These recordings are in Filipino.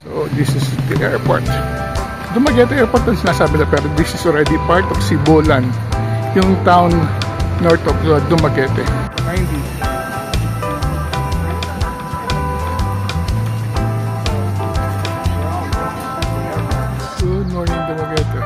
So this is the airport. Dumaguete Airport ang sinasabi na, pero this is already part of Sibulan, yung town north of Dumaguete. 90. Good morning, Dumaguete.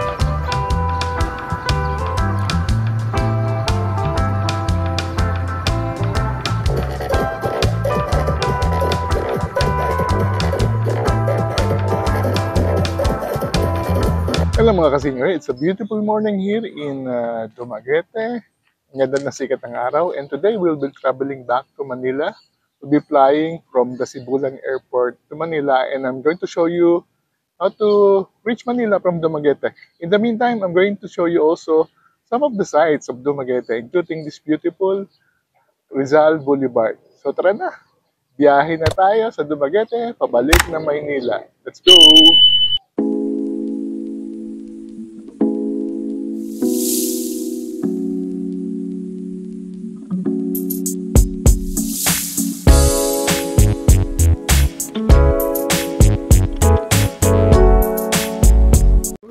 Hello mga kasingre, it's a beautiful morning here in Dumaguete. Ang ganda na sikat ng araw, and today we'll be traveling back to Manila. We'll be flying from the Sibulan Airport to Manila, and I'm going to show you how to reach Manila from Dumaguete. In the meantime, I'm going to show you also some of the sights of Dumaguete, including this beautiful Rizal Boulevard. So tara na, biyahe na tayo sa Dumaguete, pabalik na Maynila. Let's go!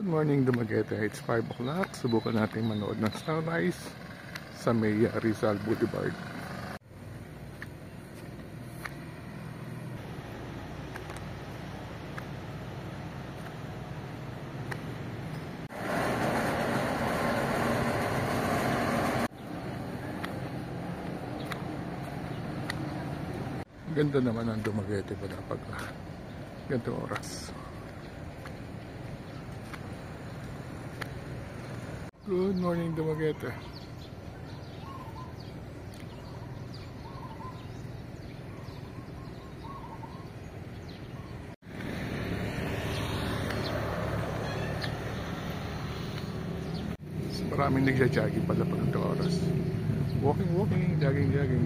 Morning Dumaguete, it's 5 o'clock. Subukan natin manood ng sunrise sa may Rizal Boulevard. Ganda naman ang Dumaguete pa dapat ganito oras. Good morning, Dumaguete. Maraming nagja-jogging pala pag ito oras. Walking, jogging.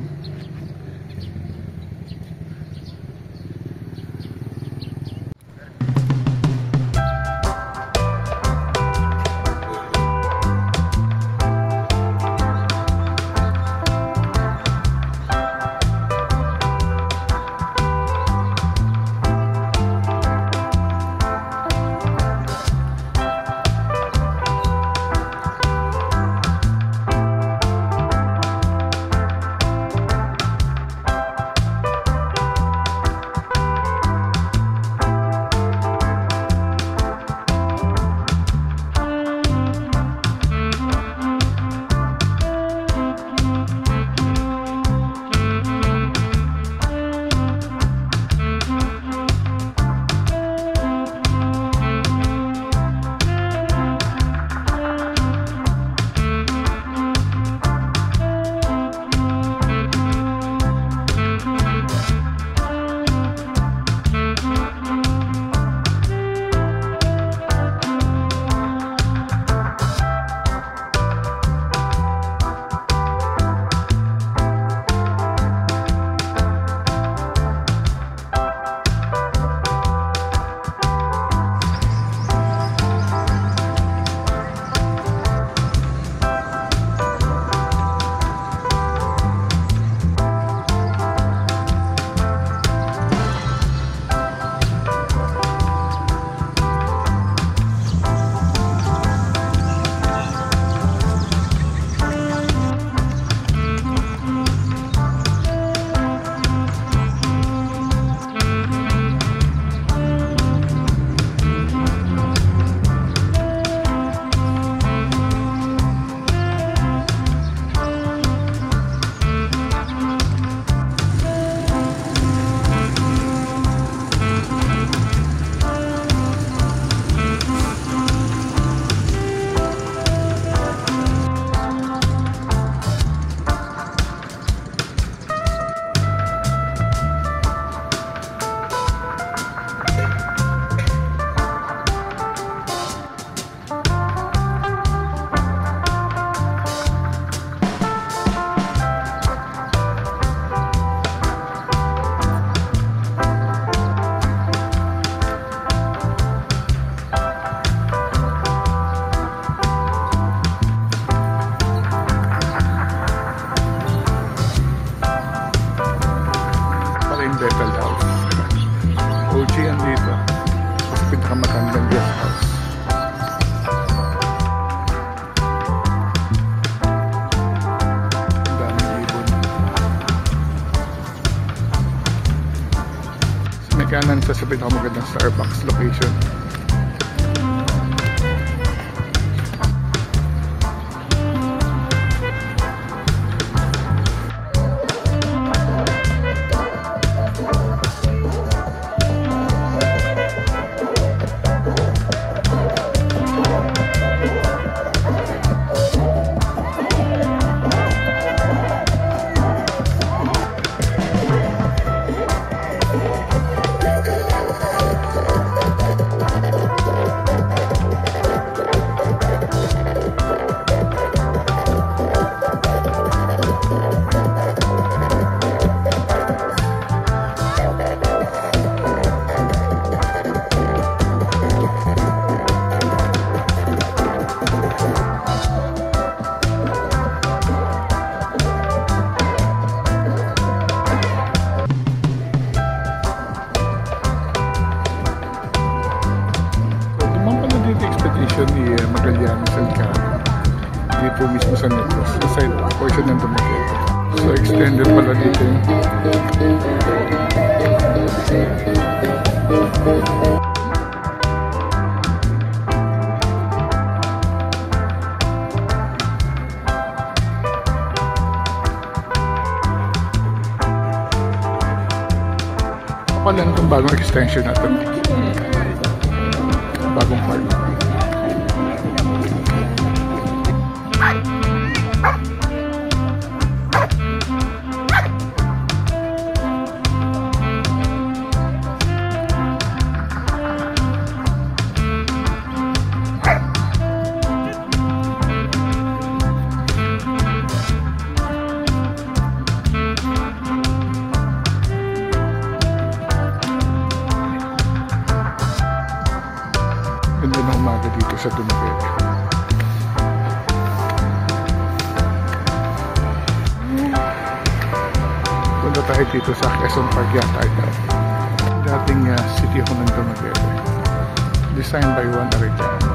isa sa pinakamagandang Starbucks location. Expedition ni Magallanes Elcano dito mismo sa Negros, sa side portion ng Dumaguete. So extended pala dito yung kapalan itong bagong extension natin, bagong park. Ganda ng umaga dito sa Dumaguete. Punta tayo dito sa Quezon Park yata ito. Dating City Hall ng Dumaguete. Designed by Juan Arellano.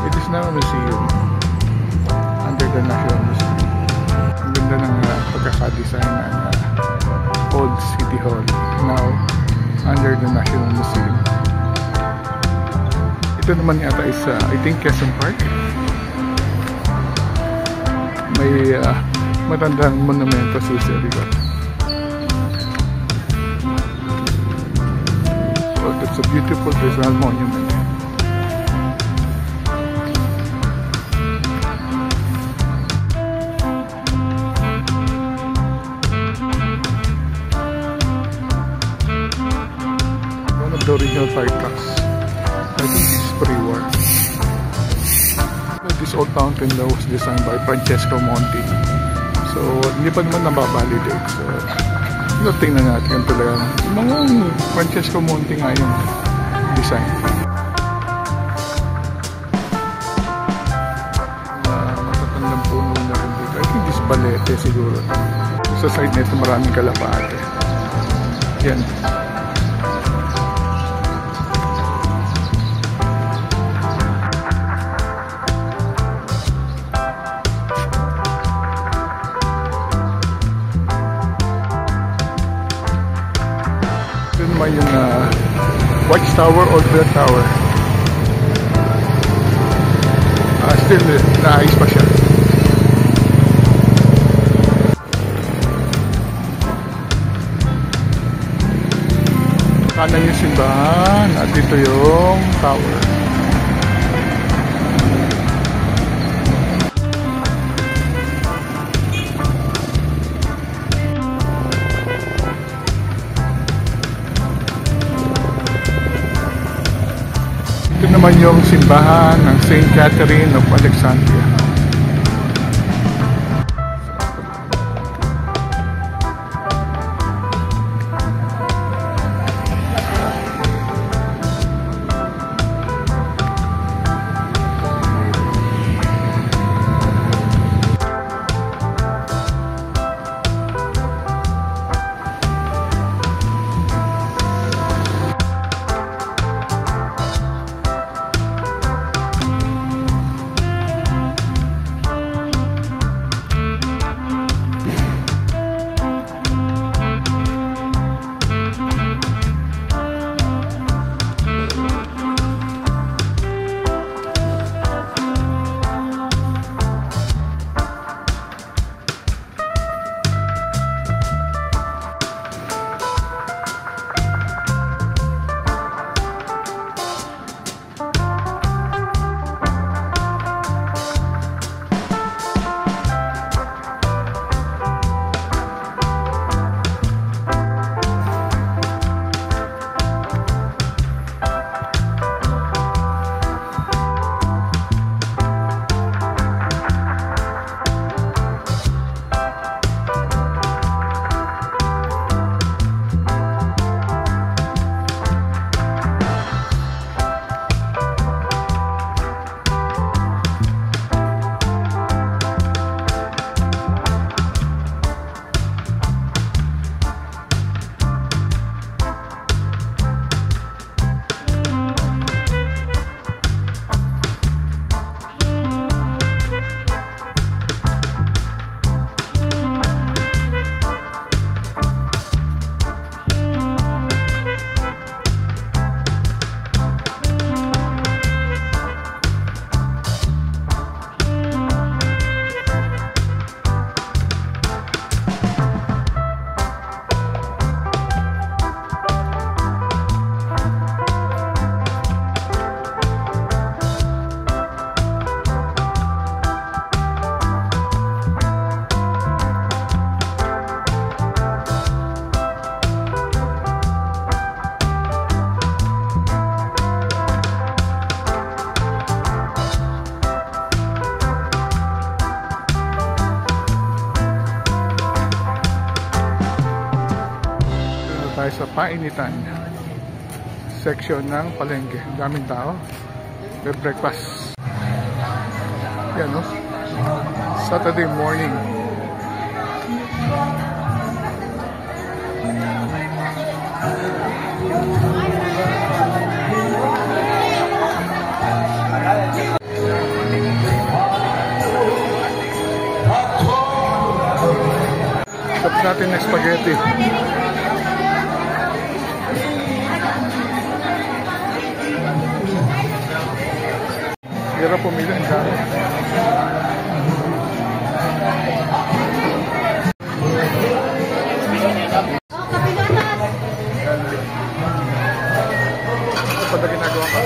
It is now a museum under the National Museum. Ang ganda ng pagkakadesign ng old City Hall now under the National Museum. Ito naman yata is, I think, Quezon Park. May matandang monumento sa likod. So that's a beautiful Rizal monument. One of the original fire trucks. I think this is pre-war. This old fountain law was designed by Francesco Monti. So, hindi pa naman nababalidate. So, tingnan natin talaga. Mga Francesco Monti nga yung design. Matatandang puno na rin dito. I think this balete siguro. Sa side nito maraming kalapate. Yan. Ito naman yung Watchtower or Bell Tower. Still, naayos pa siya. Kanan yung simbahan at dito yung tower. Ito naman yung simbahan ng St. Catherine of Alexandria. painitan section ng palengke. Daming tao. May breakfast. Yan, no? Saturday morning. Tapos natin ng spaghetti. Hirap pumili ang dami. Ito pa ginagawa ko.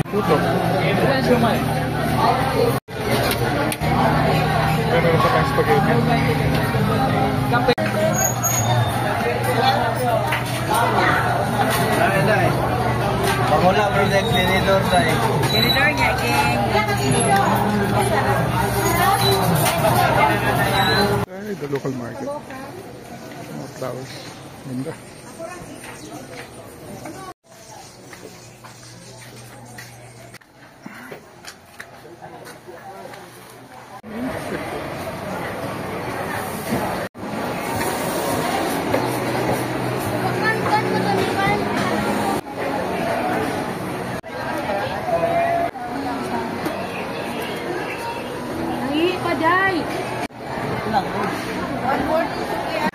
Puto. Meron pa tayong spaghetti. Wala bro, like cleanidor tayo. Cleanidor niya, King. Ay, the local market. Mga flowers. Ganda.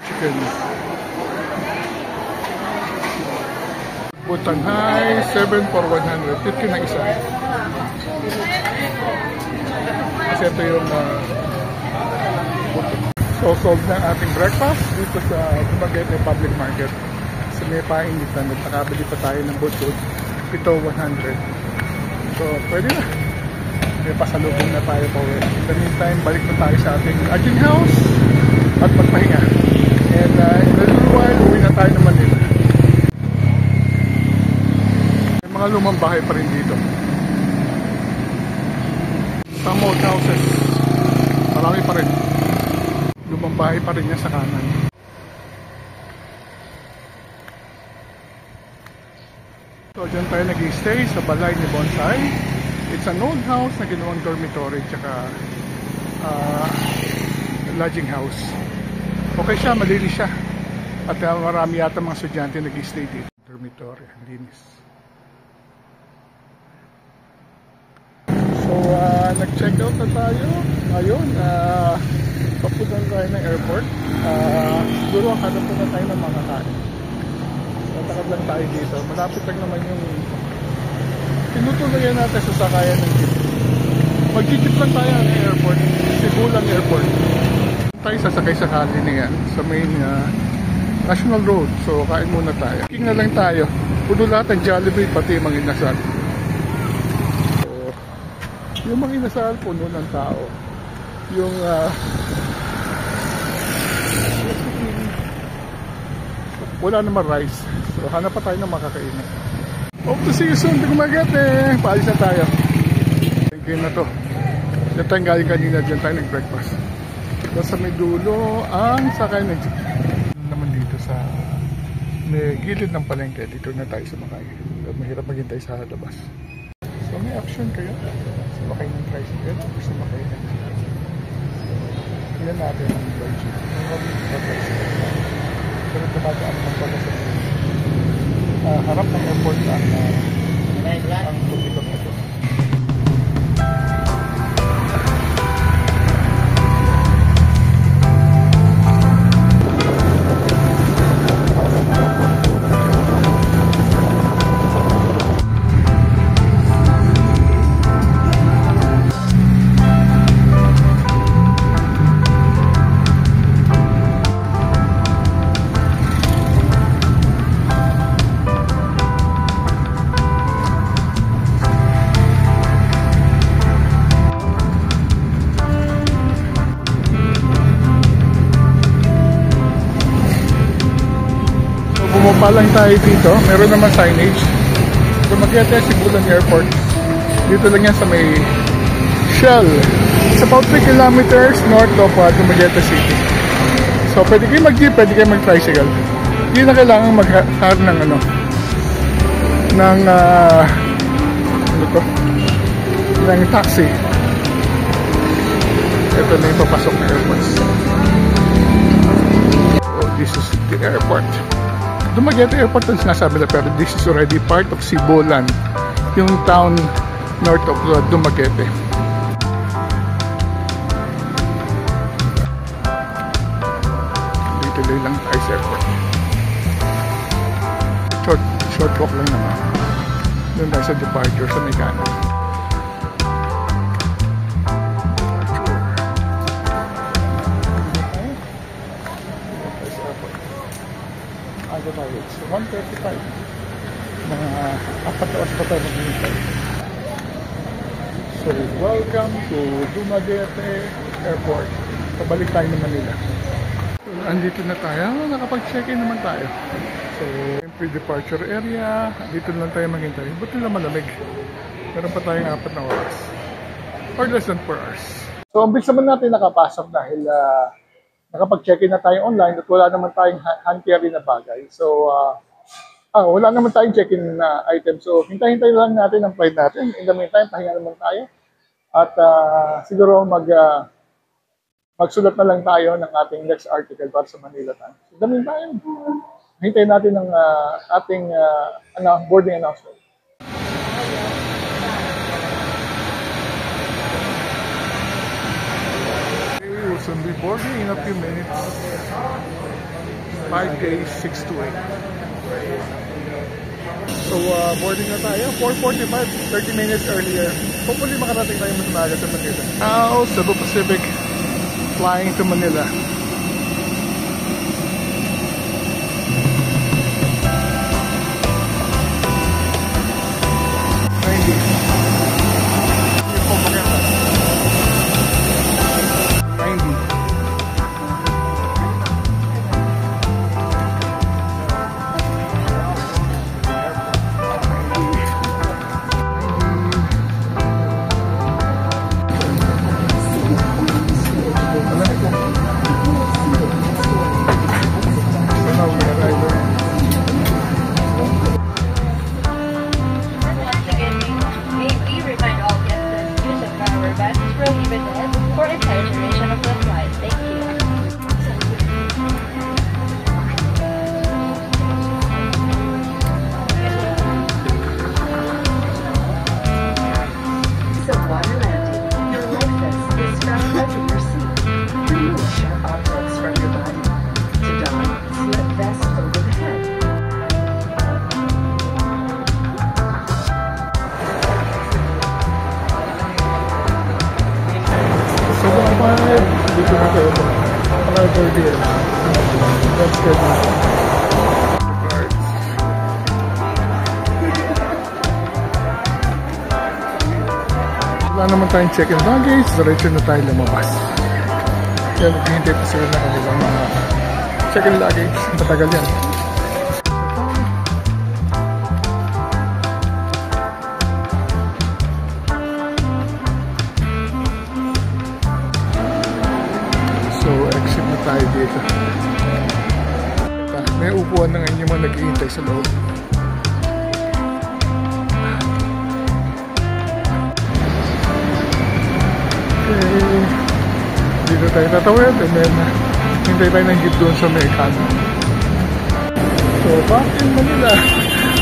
Chicken. Butanhay, 7 for 100. 50 na isa. Kasi ito yung so solved na ating breakfast dito sa Dumaguete Public Market. Sa may painitan at nakabili pa tayo ng butot. Ito 100. So pwede na. May pasalubong na tayo pa uwi. In the meantime, balik na tayo sa ating lodging house at magpahinga. And in a little while, uwi na tayo ng Manila. May mga lumang bahay pa rin dito. Some old houses. Marami pa rin. Lumang bahay pa rin niya sa kanan. So dyan tayo nag-stay sa balay ni Bonsai. It's an old house na ginawang dormitory tsaka lodging house. Okay siya, malinis siya. At marami yata mga estudyante nag-stay dito. Dormitory, linis. So, nag-check out na tayo. Ngayon, papunta tayo ng airport. Siguro hanap na tayo ng mga kain. Tatakad lang tayo dito. Malapit lang naman yung tinutuloyan natin sa sakayan ng jeep. Mag-jeep lang tayo ng airport. Sibulan Airport. Tayo sasakay sa kali na yan sa main National Road. So kain muna tayo. King na lang tayo. Puno lahat ng Jollibee pati mga inasal. So yung mga inasal puno ng tao. Yung wala naman rice. So hanap pa tayo ng makakainin. Hope to see you soon. Dumaguete. Paalis na tayo. Thank you na to. Diyan tayo galing kanina. Diyan tayo nag-breakfast. Sa may dulo ang sakay ng jeep. Naman dito sa may gilid ng palengke, dito na tayo sumakay. Mahirap maghintay sa labas. So may option kayo. Sumakay ng tricycle o sumakay ng jeep. Yan natin ang by jeep. Ang tricycle. Pero tumagaan naman pala sa harap ng airport ang publikong ito. Bumaba lang tayo dito. Meron naman signage. Dumaguete, Sibulan Airport. Dito lang yan sa may Shell. It's about 3 kilometers north of Dumaguete City. So pwede kayo mag-jeep, pwede kayo mag-tricycle. Hindi na kailangan mag-hire ng ng taxi. Ito na yung papasok na airport. Oh, this is the airport. Dumaguete Airport ang sinasabi na, pero this is already part of Sibulan, yung town north of Dumaguete. Dito lang tayo sa airport. Short walk lang naman. Doon tayo sa departure sa Mecano. Aga tayo. It's 1:35. Mga 4 oras pa tayo maghihintay. So, welcome to Dumaguete Airport. Pabalik tayo ng Manila. So, andito na tayo. Nakapag-check-in naman tayo. So, yung pre-departure area. Dito lang tayo maghintay. Buti lang malamig. Meron pa tayong 4 na oras. Or less than 4 hours. So, ang bilis naman natin nakapasok dahil nakapag-check-in na tayo online at wala naman tayong hand-carry na bagay. So, wala naman tayong check-in na item. So, hintay-hintay lang natin ang flight natin. In the meantime, pahinga naman tayo. At siguro magsulat na lang tayo ng ating next article para sa Manila Times. In the meantime, hintayin natin ang ating boarding announcement. We will soon be boarding in a few minutes. 5K628. So, boarding na tayo. 4:45, 30 minutes earlier. Hopefully, makarating tayo mas maaga sa Manila. Now, Cebu Pacific, flying to Manila. Dito na tayo. Arrival here. That's good. Wala naman tayong check-in baggage. Diretso na tayo lumabas. Kaya naghihintay pa sila na kanilang mga check-in luggage. Matagal yan. So, exit na tayo dito. May upuan na ngayon yung mga naghihintay sa loob. Okay. Dito tayo tatawid and then hintay tayo ng jeep doon sa Mecano. So, back in Manila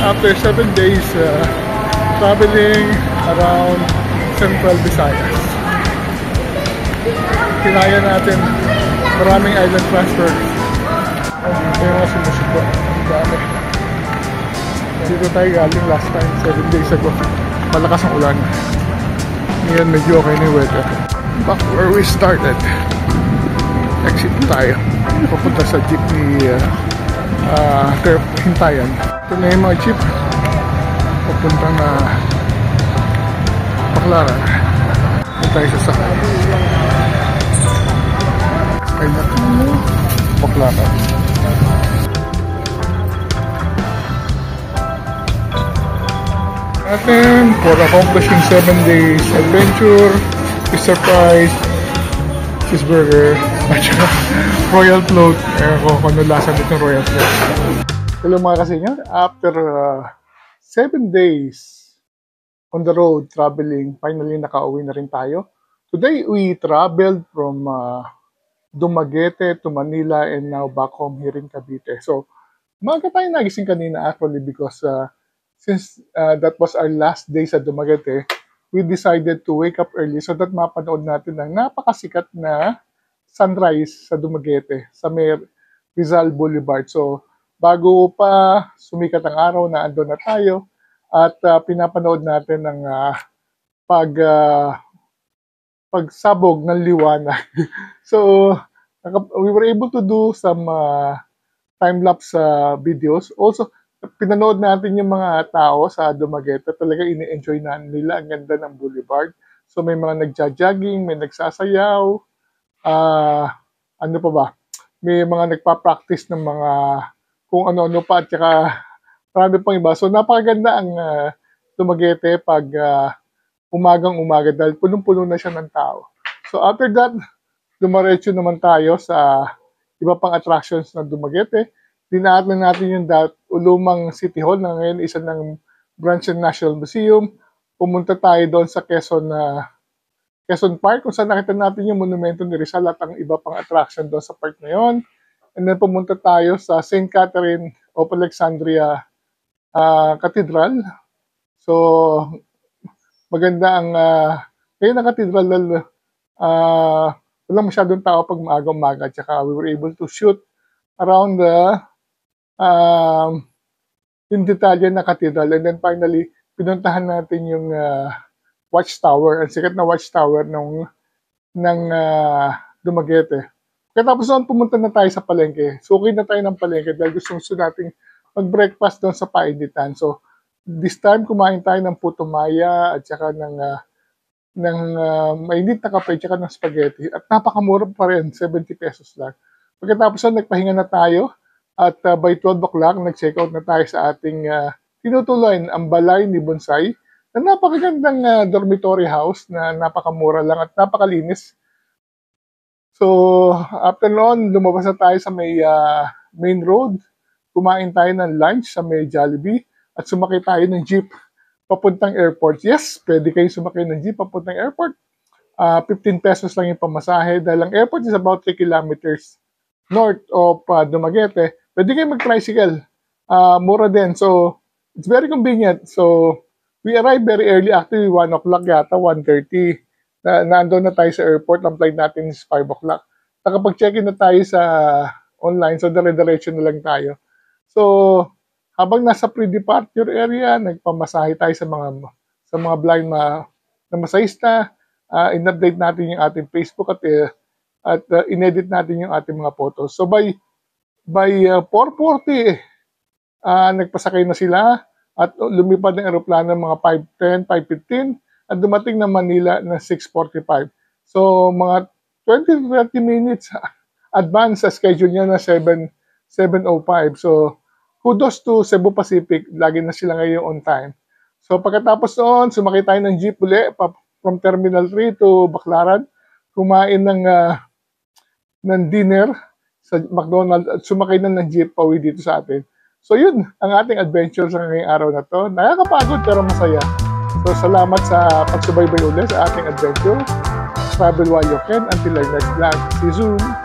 after 7 days traveling around Central Visayas. Kinaya natin maraming island transfer. May mga sumusuko. Dami. Dito tayo galing last time, 7 days ago. Malakas ang ulan. Ngayon medyo okay na yung weather. Back where we started. Exit tayo. Papunta sa jeepney hintayan. Ito na yung mga jeep. Papunta na Baclaran. Ito tayo sa sakay. Ay natin mo. Baclaran. natin for accomplishing 7 days adventure. Fisher Price, cheeseburger, at saka royal float. Ewan ko kung ano lasa nitong royal float. Hello mga kasenyor, after 7 days on the road traveling, finally nakauwi na rin tayo. Today we traveled from Dumaguete to Manila and now back home here in Cavite. So, maaga tayo nagising kanina actually because since that was our last day sa Dumaguete, we decided to wake up early so that mapanood natin ang napakasikat na sunrise sa Dumaguete, sa may Rizal Boulevard. So, bago pa sumikat ang araw na andun na tayo at pinapanood natin ang pagsabog ng liwanag. So, we were able to do some time-lapse videos. Also, pinanood natin yung mga tao sa Dumaguete. Talaga ini-enjoy na nila ang ganda ng boulevard. So, may mga nagja-jogging, may nagsasayaw, ano pa ba? May mga nagpa-practice ng mga kung ano-ano pa at saka marami pang iba. So, napakaganda ang Dumaguete pag umagang-umaga dahil punong-puno na siya ng tao. So, after that, dumaretso naman tayo sa iba pang attractions ng Dumaguete. Dinaan na natin yung lumang City Hall na ngayon isa ng branch ng National Museum. Pumunta tayo doon sa Quezon Park kung saan nakita natin yung monumento ni Rizal at ang iba pang attraction doon sa park na yun. And then pumunta tayo sa St. Catherine of Alexandria Cathedral. So, maganda ang ngayon ang cathedral walang masyadong tao pag maaga-umaga. Tsaka we were able to shoot around yung detalye na cathedral. And then finally, pinuntahan natin yung watchtower, ang sikat na watchtower ng Dumaguete. Katapos noon, pumunta na tayo sa palengke. Suki na tayo ng palengke dahil gusto nating mag-breakfast doon sa painitan. So, this time, kumain tayo ng puto maya at saka ng mainit na kape at saka ng spaghetti. At napakamura pa rin, 70 pesos lang. Pagkatapos noon, nagpahinga na tayo at by 12 o'clock, nag-check out na tayo sa ating tinutuloy ang Balay ni Bonsai na napakagandang dormitory house na napakamura lang at napakalinis. So, after noon, lumabas na tayo sa may main road. Kumain tayo ng lunch sa may Jollibee at sumakay tayo ng jeep papuntang airport. Yes, pwede kayo sumakay ng jeep papuntang airport. 15 pesos lang yung pamasahe dahil ang airport is about 3 kilometers north of Dumaguete. Pwede kayo mag-tricycle. Mura din. So, it's very convenient. So, we arrived very early. Actually, 1 o'clock yata, 1:30. Nandun na tayo sa airport. Ang flight natin is 5 o'clock. Nakapag-check-in na tayo sa online. So, dire-diretso na lang tayo. So, habang nasa pre-departure area, nagpamasahe tayo sa mga blind na masahista. In-update natin yung ating Facebook at in-edit natin yung ating mga photos. So, by 4:40, nagpasakay na sila at lumipad ng aeroplano ng mga 5:10, 5:15 at dumating na Manila na 6:45. So, mga 20 to 30 minutes advance sa schedule niya na 7:05. So, kudos to Cebu Pacific. Lagi na sila ngayon on time. So, pagkatapos noon, sumakay tayo ng jeep uli from Terminal 3 to Baclaran. Kumain ng dinner sa McDonald's at sumakay na ng jeep pauwi dito sa atin. So yun, ang ating adventure sa ngayong araw na to. Nakakapagod pero masaya. So salamat sa pagsubaybay ulit sa ating adventure. Travel while you can. Until our next vlog. See you soon!